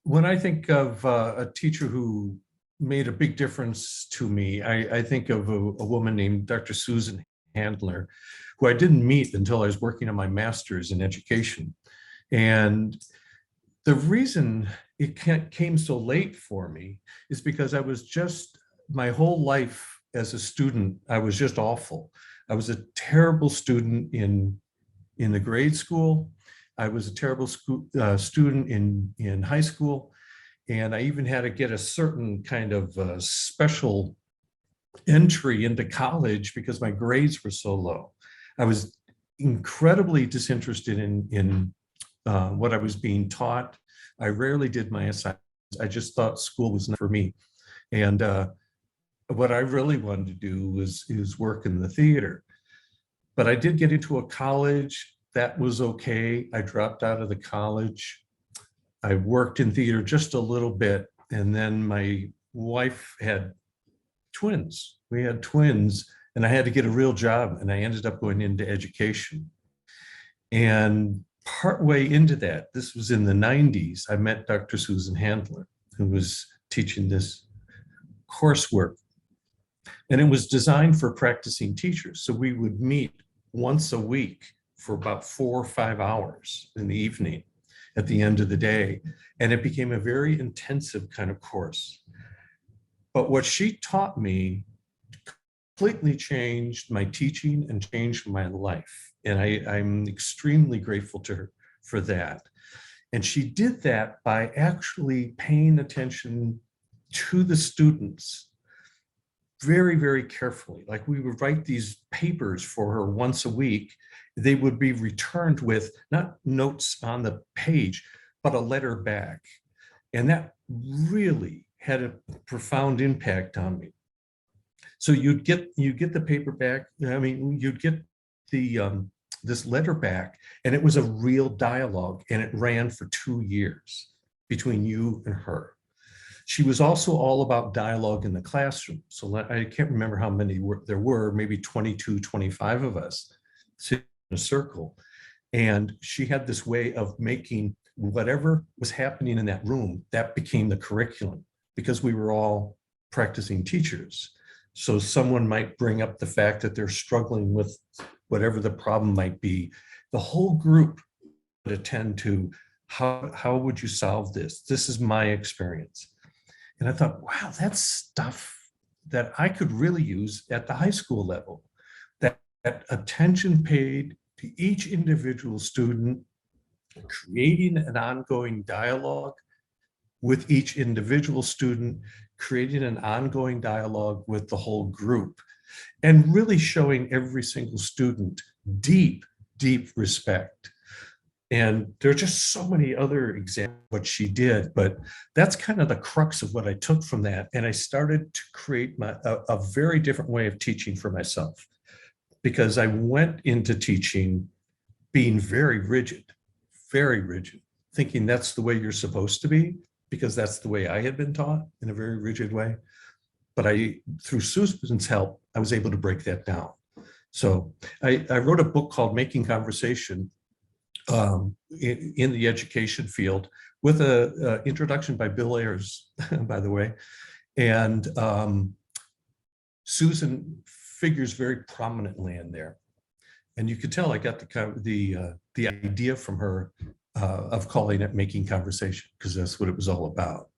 When I think of a teacher who made a big difference to me, I think of a woman named Dr. Susan Handler, who I didn't meet until I was working on my master's in education. And the reason it came so late for me is because I was just, my whole life as a student, I was just awful. I was a terrible student in the grade school. I was a terrible student in high school. And I even had to get a certain kind of special entry into college because my grades were so low. I was incredibly disinterested in what I was being taught. I rarely did my assignments. I just thought school was not for me. And what I really wanted to do was work in the theater. But I did get into a college. That was okay. I dropped out of the college. I worked in theater just a little bit. And then my wife had twins. We had twins, and I had to get a real job. And I ended up going into education. And partway into that, this was in the 90s, I met Dr. Susan Handler, who was teaching this coursework. And it was designed for practicing teachers. So we would meet once a week for about 4 or 5 hours in the evening at the end of the day. And it became a very intensive kind of course. But what she taught me completely changed my teaching and changed my life. And I'm extremely grateful to her for that. And she did that by actually paying attention to the students very, very carefully. Like, we would write these papers for her once a week. They would be returned with not notes on the page, but a letter back. And that really had a profound impact on me. So you get the paper back. I mean, you'd get the this letter back, and it was a real dialogue, and it ran for 2 years between you and her. She was also all about dialogue in the classroom. So I can't remember how many there were, maybe 22, 25 of us sitting in a circle. And she had this way of making whatever was happening in that room, that became the curriculum, because we were all practicing teachers. So someone might bring up the fact that they're struggling with whatever the problem might be. The whole group would attend to, how would you solve this? This is my experience. And I thought, wow, that's stuff that I could really use at the high school level. That attention paid to each individual student, creating an ongoing dialogue with each individual student, creating an ongoing dialogue with the whole group, and really showing every single student deep, deep respect. And there are just so many other examples of what she did, but that's kind of the crux of what I took from that. And I started to create a very different way of teaching for myself, because I went into teaching being very rigid, thinking that's the way you're supposed to be, because that's the way I had been taught, in a very rigid way. But through Susan's help, I was able to break that down. So I wrote a book called Making Conversation, in the education field, with a introduction by Bill Ayers, by the way. And Susan figures very prominently in there. And you could tell I got the idea from her of calling it Making Conversation, because that's what it was all about.